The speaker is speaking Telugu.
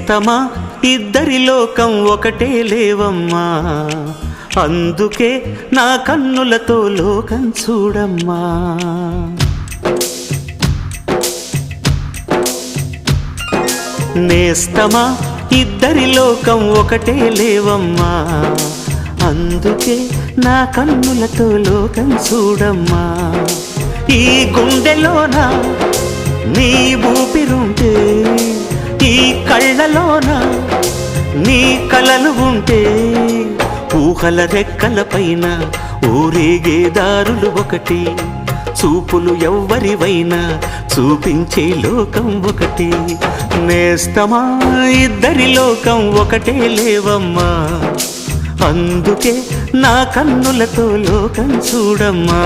నేస్తమా ఇద్దరి లోకం ఒకటే లేవమ్మా, అందుకే నా కన్నులతో లోకం చూడమ్మా. నేస్తమా ఇద్దరి లోకం ఒకటే లేవమ్మా, అందుకే నా కన్నులతో లోకం చూడమ్మా. ఈ గుండెలోన నీ ఊపిరుంటే, ఈ కళ్ళలోన నీ కలలు ఉంటే, ఊహల రెక్కల పైన ఊరేగే దారులు ఒకటి, చూపులు ఎవ్వరివైనా చూపించే లోకం ఒకటి. నేస్తమా ఇద్దరి లోకం ఒకటే లేవమ్మా, అందుకే నా కన్నులతో లోకం చూడమ్మా.